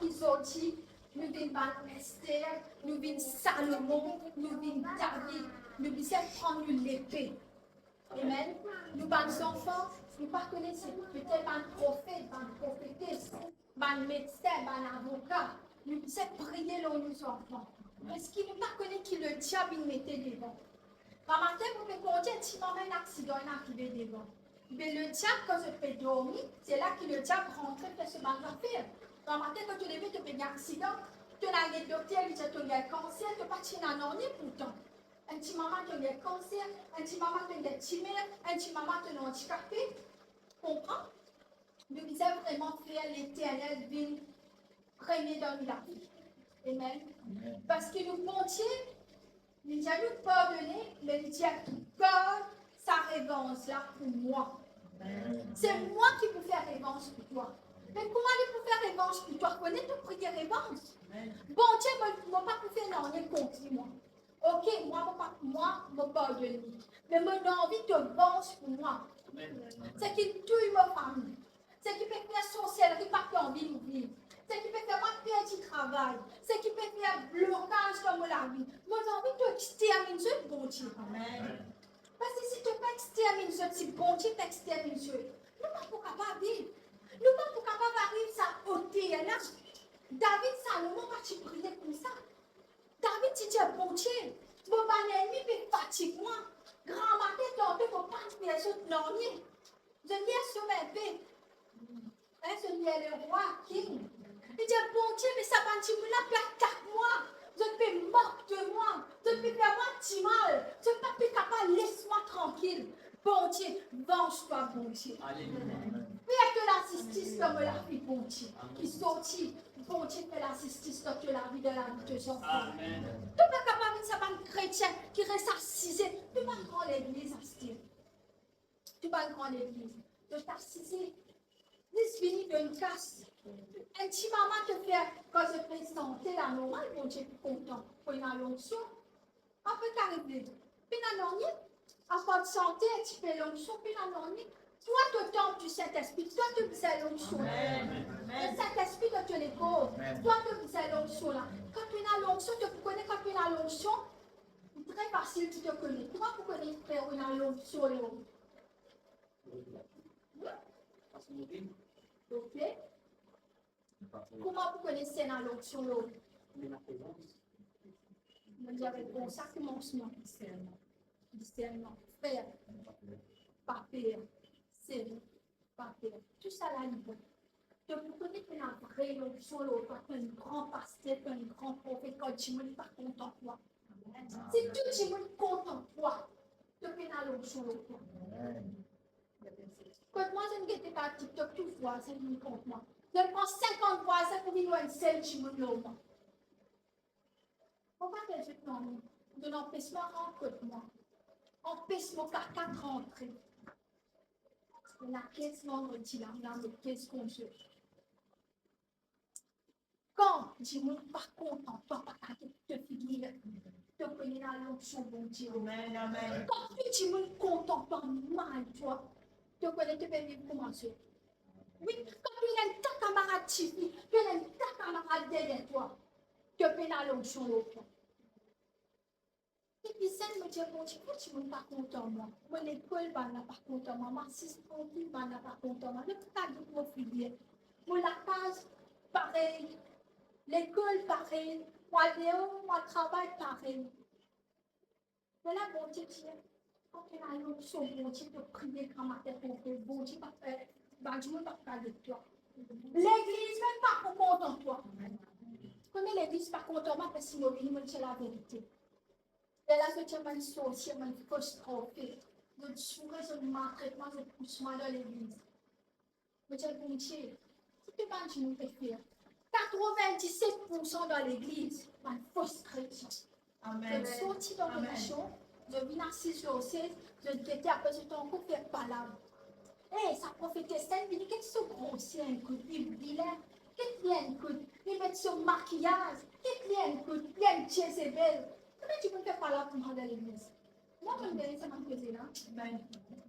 qui sortit, nous venons Esther, nous venons Salomon, nous venons David, nous venons prendre l'épée. Amen. Nous, les enfants, nous ne connaissons peut-être un prophète, une prophétesse, un médecin, un avocat. Nous devons prier nos enfants. Parce qu'ils ne connaissent pas qui le diable mettait devant. Quand matin, vous pouvez compter si maman un accident est arrivé devant. Mais le diable, quand je fais dormir, c'est là que le diable rentre et fait ce mal faire. Quand matin, quand tu lèves, tu fais un accident, tu as un docteur, tu as un cancer, tu n'as pas de un pourtant. Un petit maman qui a un cancer, un petit maman qui a un tumeur, un petit maman qui a un handicapé. Comprends? Nous devons vraiment faire l'éternel ville régner dans la vie. Amen. Parce que nous comptions, nous allons pardonner, mais nous disons, God, sa révérence là pour moi. C'est moi qui peux faire révérence pour toi. Mais comment il peut faire révérence pour toi? Connais ton prier révérence. Bon Dieu, moi pas pour faire non, contre moi. Ok, moi, je pardonne. Mais j'ai envie de vengeance pour moi. C'est qui tue ma famille. C'est qui peut faire sorcellerie, pas envie de vivre. C'est qui peut faire ma petit travail. C'est qui peut faire blocage dans la vie. Moi, j'ai envie de exterminer ce bon Dieu. Parce que si tu peux exterminer ce bon Dieu, tu extermines ce. Nous ne sommes pas capables de vivre. Nous ne sommes pas capables d'arriver à ôter là. David Salomon va te prier comme ça. David dit bon Dieu, mon ennemi peut fatiguer moi. Grand matin, tu ne peux pas faire ce dernier. Je viens sur ma paix. Je viens le roi king. Il dit bon Dieu, mais ça va dire là, peut attaquer moi. Je ne peux moquer de moi. Je ne peux faire moi du mal. Je ne suis pas plus capable, laisse-moi tranquille. Bon Dieu, venge-toi, bon Dieu. Fais que la justice comme la vie, bon Dieu. Qui sortit, bon Dieu, fait la justice dans la vie de la vie de Jean. Tu n'es pas capable de savoir un chrétien qui reste assisé. Tu vas prendre l'église, Astir. Tu vas prendre l'église. De t'assiser. Laisse venir d'une casse. Un petit maman te fait, quand je présente la normale, bon Dieu, content. Pour une l'onction. Un peu t'arriver. Puis la normale. Afin de santé, un petit peu l'onction, puis la normale. Toi, tu tombes du Saint-Esprit. Toi, tu faisais l'onction. Le Saint-Esprit de les pauvres. Toi, tu faisais l'onction là. Quand tu as l'onction, tu connais quand tu as l'onction. C'est très facile, tu te connais. Comment vous connaissez frère, on a l'onction là? Ok. Comment vous connaissez la l'onction là? On dirait bon, ça commence non. Discernement. Frère. Pas père. C'est pas père. Tout ça là, il faut. Donc, vous connaissez que la vraie l'onction là, quand un grand pasteur, un grand prophète, quand tu ne pas content de toi. Si tout le monde content de toi, tu peux la l'onction là. Quand moi, je ne guette pas TikTok tout fois, c'est une compte moi. Je prends 50 fois, ça pour venir une seule chimoun là. Pourquoi que je prends de l'empêchement rencontre moi? Empêchement car 4 entrées. On a 15 vendredis là, on a 15 congés. Quand je ne suis pas content, toi, pas te figure, te connais la l'onction, bon Dieu. Amen, amen. Quand tu ne suis content, pas mal, toi, te connais, tu peux vivre commencer. Oui, quand tu as ta camarade Tifi, tu as ta camarade derrière toi, tu peux la l'onction, l'autre. Et puis, ça me dit, bon Dieu, pourquoi tu ne suis pas content, moi? Mon école, n'est pas content, moi. Ma assistante, n'est pas content, moi. Le cas de mon filière. Mon la case, pareil. L'école, pareil. Moi, Léon, moi, travail, pareil. Mais là, bon Dieu, quand tu as l'option, bon Dieu, de prier quand ma tête est fait, bon Dieu, je ne veux pas parler de toi. L'église, même pas pour content de toi. Comment l'église, pas content, moi, parce que c'est la vérité. Et là, que tu as un sorcier, un frustré, de sourire sur le maltraitement, je pousse moi dans l'église. Mais tu as bon Dieu, si tu vas, je ne peux faire. 97% dans l'église, un fausse chrétien. Amen. Je suis sortie dans l'émission, je viens assise sur le siège, je dis après je t'ai encore fait palabre. Hé, sa prophétesse, elle me dit qu'est-ce que c'est grossier, écoute, il dit là, qu'est-ce qu'il y a, écoute, il met son maquillage, qu'est-ce qu'il y a, écoute, il y a une Jézabel. Comment tu peux faire palabre pour moi dans l'église? Moi, je me dis, ça m'a posé là.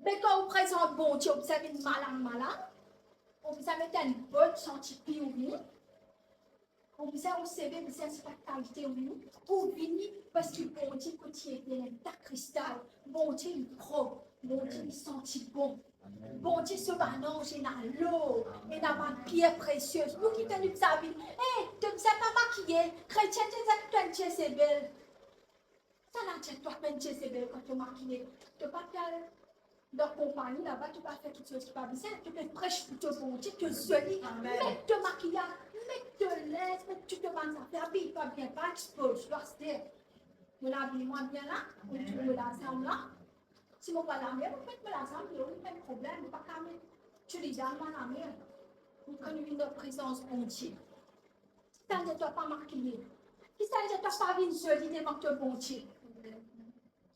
Mais quand on présente bon Dieu, vous savez, malin, on vous a mis une bonne senti pire. On vous a observé, vous avez cette qualité en nous, pour venir, parce que bon Dieu, quand il est ta cristal, bon Dieu, il propre, bon Dieu, il sentit bon. Bon Dieu, ce matin, j'ai dans l'eau, et dans ma pierre précieuse. Nous qui tenons sa vie, hé, tu ne sais pas maquiller, chrétien, tu es Jézabel. Ça n'a pas toi, Jézabel, quand tu maquilles. Tu n'as pas faire dans la compagnie là-bas, tu vas faire toutes choses qui ne sont pas bien. Tu te prêches pour te bon Dieu, te solis, mets te maquillage, mets te laisse, mets tu te bandes à faire, habille-toi bien, pas expose, tu vas se dire. Vous l'habillez-moi bien là, vous trouvez l'ensemble là. Si vous ne faites pas la mer, vous faites l'ensemble, il n'y a aucun problème, vous ne pouvez pas mettre. Tu les donnes dans la mer. Vous connaissez notre présence bon Dieu. Si ça ne doit pas maquiller, si ça ne doit pas venir solide devant ton bon Dieu.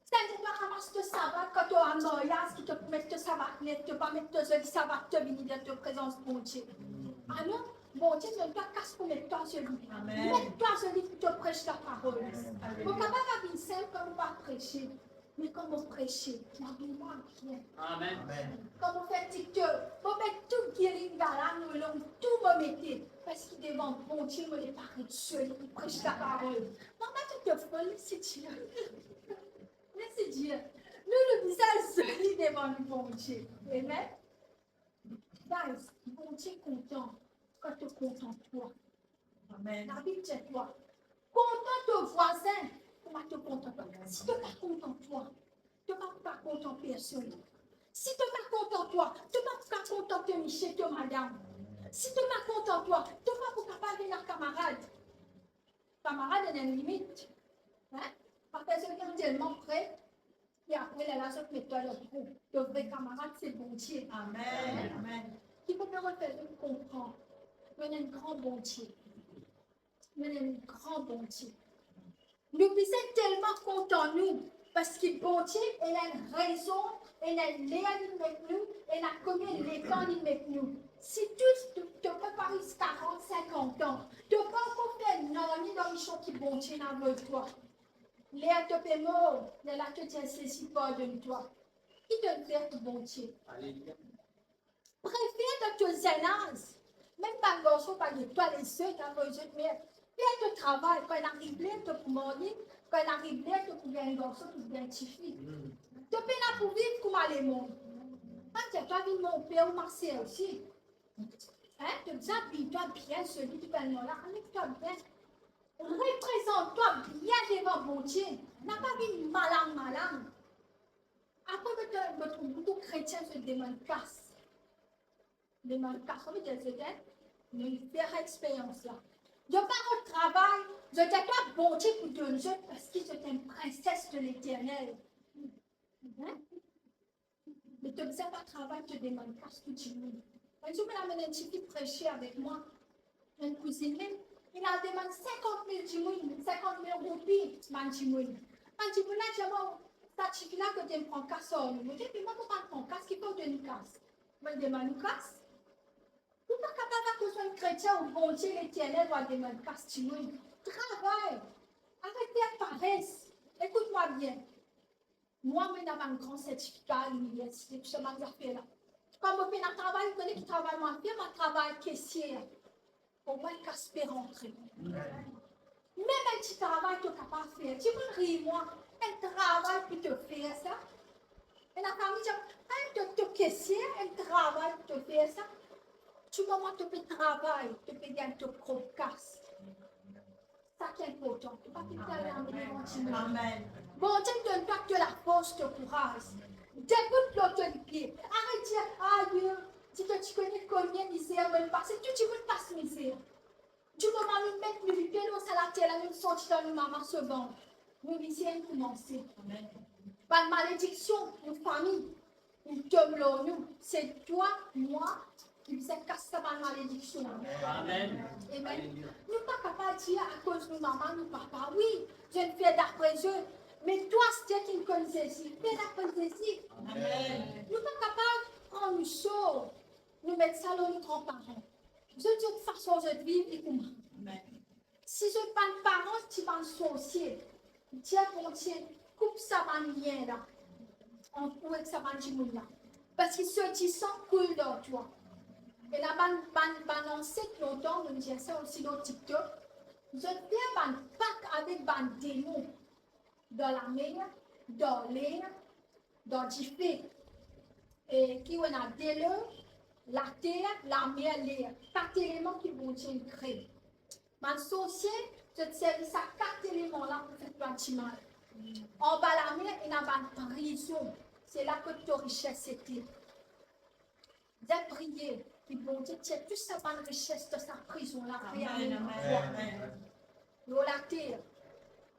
Si ça ne doit pas ramasser ton savate quand tu as un mariage qui te permet de savate net, tu ne pas mettre ton joli savate te venir dans ta présence bon Dieu. Alors, bon Dieu, ne doit pas casser pour mettre toi joli. Mets-toi joli pour te prêcher la parole. Vous ne pouvez pas venir simple comme vous pas prêcher. Mais quand vous prêchez, l'habillement bien. Amen. Quand vous faites TikTok, vous mettez tout guéri dans l'âme, tout vous mettez. Parce qu'il devant bon Dieu, vous ne pas seul, il prêche la parole. Non, mais tu te folle, c'est Dieu. Mais c'est Dieu. Nous, le visage solide devant le bon Dieu. Amen. Guys, bon Dieu est content quand tu es content de toi. Amen. La Bible dit toi. Content de voisin. Comment te content toi? Si tu n'es pas content de toi, tu n'es pas content de personne. Si tu n'es pas content de toi, tu n'es pas content de Michel, de madame. Si tu n'es pas content de toi, tu n'es pas capable de venir camarade. Camarade, il y a une limite. Hein? Parce que quelqu'un est tellement prêt, et après, la chose met toi le trou. Le vrai camarade, c'est bon Dieu. Amen. Amen. Il faut que vous fassiez comprendre. Il y a un grand bon Dieu. Il y a un grand bon Dieu. Nous sommes tellement contents, nous, parce que bon Dieu, il a une raison, il a une léa avec nous, il a connu l'écran avec nous. Si tu te prépares 40, 50 ans, tu ne peux pas encore faire non, dans les choses qui bon Dieu avec toi. Léa te fait mort, elle a te dit ceci de toi. Qui te fait tout bon Dieu? Préfère de te zénance, même pas le garçon, pas de toi, les ceux qui ont besoin de merde. Fais ton travail, quand il arrive là, tu peux manger, quand il arrive là, tu peux bien un garçon, tu peux bien une fille. Tu peux là pour vivre comme aller monde. Quand tu as vu mon père ou Marseille aussi, hein, tu habille-toi bien, celui qui va là, amène-toi bien. Représente-toi bien devant mon Dieu. N'a pas vu malin. Après que notre beaucoup de chrétiens se demandent casse. Demandent casse, on veut dire c'est une faire expérience là. Je pars au travail, je ne t'ai pas bon Dieu pour te dire parce que c'est une princesse de l'éternel. Hein? Mais tu ne sais pas travail, tu demandes casse tout le monde. Un jour, je m'amène un petit fille prêcher avec moi, une cousine même. Il a demandé 50 000 djimouines, 50 000 roupies, man djimouines. Man djimouines, là, j'ai dit, ça suffit là que tu me prends casse au niveau. Je dis, moi, tu prends casse, qui peut te une casse? Je me demande une casse. Tu n'es pas capable de faire un chrétien ou bon Dieu l'éternel ou demander casse djimouines. Travaille. Arrêtez la paresse. Écoute-moi bien. Moi, je n'avais un grand certificat à l'université, puis je m'en ai fait là. Quand je fais un travail, je connais qui travaille, moi, je fais mon travail caissier. Au moins, Casper rentrer. Même un petit travail, tu n'es capable de faire. Tu peux rire, moi, un travail pour te faire ça. Et la famille dit, un te caissier, un travail pour te faire ça. Tu peux te faire travail, tu peux gagner ton propre casse. Ça qui est important. Tu ne peux pas faire la Amen. Bon Dieu, donne-toi que la force, le courage. Dégoûte l'autorité. Arrête de dire, ah Dieu. Si tu connais combien de misère me passer, tu veux pas ce misère. Tu peux nous mettre le pélos à la terre, nous sortir dans le maman se vendre. Nous misères commencer. Pas de malédiction, nos familles. Nous tombons nous. C'est toi, moi, qui vous êtes cassé par la malédiction. Amen. Amen. Nous ne sommes pas capables de dire à cause de nos mamans, nos papas, oui, je ne fais d'après eux. Mais toi, c'est qui me connaissais ici. Fais d'après ici. Amen. Nous ne sommes pas capables de prendre une chose. Nous mettre ça dans nos grands-parents. Je dis de façon de vivre et comment. Si je pas de parents, tu vas sorcier. Dieu bon Dieu, coupe ça van lien là. On pourrait que ça van là. Parce que ce qui sang coule dans toi. Et là, ban ancêtre longtemps, nous disons ça aussi dans TikTok. Je fais un pack avec un démon dans la mer, dans l'air, dans du feu. Et qui on a de l'eau, la terre, la mer, l'air. 4 éléments qui vont être créés. Man sorcier, je te sers ça 4 éléments-là pour faire plein de mal. En bas la mer, il y a une prison. C'est là que ta richesse était. J'ai prié, puis bon Dieu, tu as tout ça par richesse de sa prison-là. Dans la terre.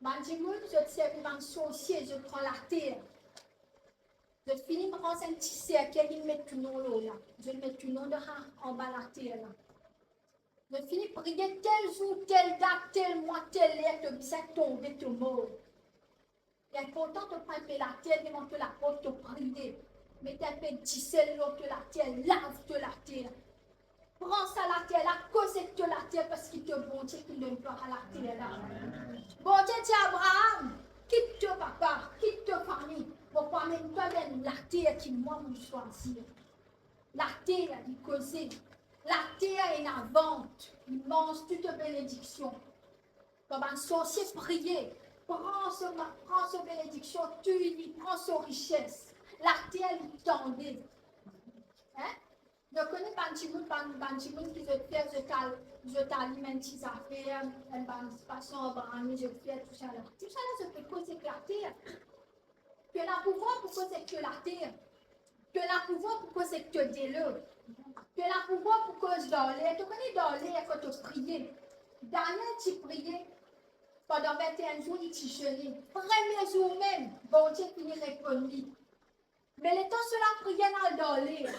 Man dit, je te sers un sorcier, je prends la terre. Je finis par prendre un petit cercle, il met tout nom là. Je mets tout nom en bas la terre là. Je finis par prier tel jour, telle date, tel mois, telle lettre, ça tombe, tu mort. Il est important de prendre la terre, de monter la porte, de prier. Mais tu as fait 17 l'eau de la terre, lave de la terre. Prends ça la terre, la cause de la terre parce qu'il te bon Dieu qui donne pas à la terre là. Bon Dieu dit Abraham, quitte ton papa, quitte ta famille, pour pas même toi-même la terre qui moi me choisir. La terre, il causer. La terre est en vente. Il mange toute bénédiction. Comme un sorcier prier. Prends sa bénédiction, tu lui prends sa richesse. La terre lui tendait. Hein? Je connais Banjimoun qui se fait, je t'alimente ses affaires, une façon Abraham, je fais tout ça là. Tout ça là, je peux causer que la terre. Tu as le pouvoir pour causer que la terre. Tu as le pouvoir pour causer que tu l'eau. Tu as le pouvoir pour cause d'aller. Tu connais d'aller quand tu priais. Daniel, tu priais. Pendant 21 jours, il t'y jeûnait. Premier jour même, bon Dieu finit répondre. Mais le temps cela priait dans l'air.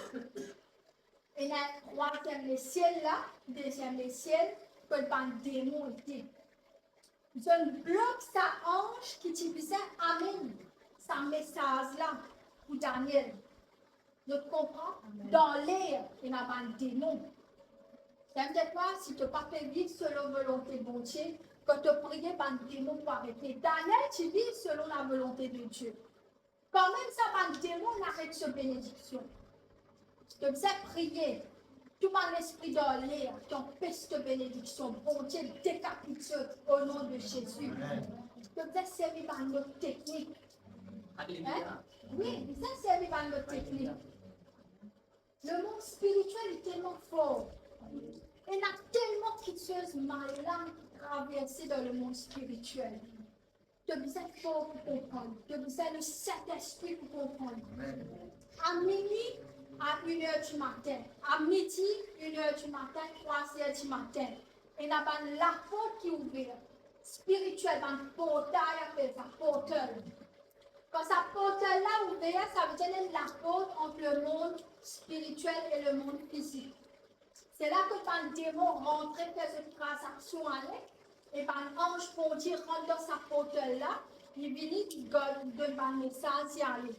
Et là, troisième le ciel là, deuxième le ciel, que le démon était. Je bloque sa ange qui disait Amen. Sa message là pour Daniel. Je comprends? Dans l'air, il y a un démon. T'inquiète pas, si tu n'as pas fait vivre selon la volonté de bon Dieu, quand tu pries, un démon pour arrêter. Daniel, tu vis selon la volonté de Dieu. Quand même, ça, un démon arrête cette bénédiction. Tu dois prier. Tout mon esprit dans l'air, qui empêche cette bénédiction. Bon Dieu, décapite au nom de Jésus. Tu dois servir par notre technique. Hein? Oui, ça servir par notre technique. Le monde spirituel est tellement fort. Il y a tellement de choses malades qui traversent dans le monde spirituel. Tu as besoin de fort pour comprendre. Tu as besoin de Saint-Esprit pour comprendre. À minuit, à 1h du matin. À midi, 1h du matin, 3h du matin. Il y a la porte qui est ouverte. Spirituel, un portail appelé ça, portail. Quand ça portail-là ouvert, ça veut dire la porte entre le monde spirituel et le monde physique. C'est là que quand le démon rentrait, faisait une transaction avec, et quand l'ange pour dire rentre dans sa portail-là, il venait de un message y aller.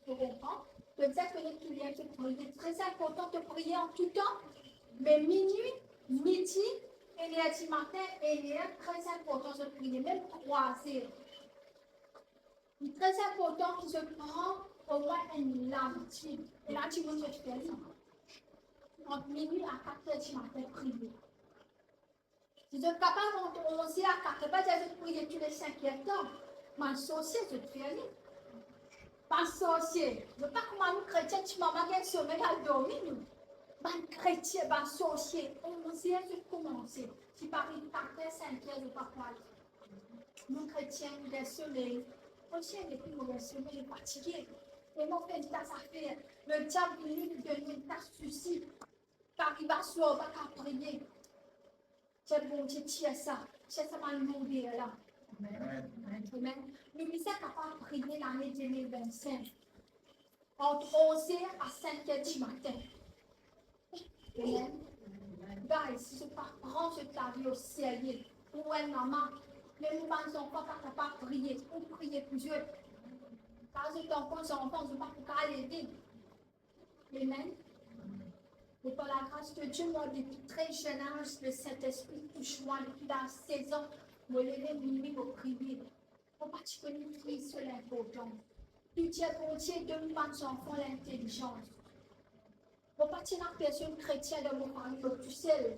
Tu comprends? Je disais que les prières, c'est très important de prier en tout temps, mais minuit, midi, et le matin, et il est très important de prier, même 3 heures. C'est très important que je prends au moins une habitude. Et là, tu veux que je fais ça. Entre minuit à 4 heures du matin, prier. Si je suis capable de 11 heures à 4 heures, je vais prier tous les 5 heures temps. Mais sorcier, je te fais rien. Pas sorcier. Je ne veux pas comment nous chrétiens, tu m'as manqué sommeil à dormir. Ben chrétien, ben sorcier. 11 heures, je commence. Si par une 4 heures, 5 heures, je ne vais pas parler. Nous chrétiens, nous avons sommeil. Aussi, il est plus mauvais sommeil, il est fatigué. Et mon fait une tasse à faire. Le diable, il nous donne une tasse suicide. Car il va soir, il va prier. C'est bon, tu tiens ça. C'est ça, va nous mourir là. Amen. Nous sommes capables de prier l'année 2025. Entre 11h à 5h du matin. Amen. Guys, si je prends ta vie au sérieux, pour une maman, les enfants ne sont pas capables de prier. Pour prier pour Dieu. Quand je t'enfants, les enfants ne sont pas capables de lever. Amen. Et par la grâce de Dieu, moi, depuis très jeune âge, le Saint-Esprit touche moi depuis la saison, me lever minuit pour prier. En particulier, prier sur l'important. Tout Dieu pour Dieu, donne aux enfants l'intelligence. Pour partir la personne chrétienne de mon famille, tu sais,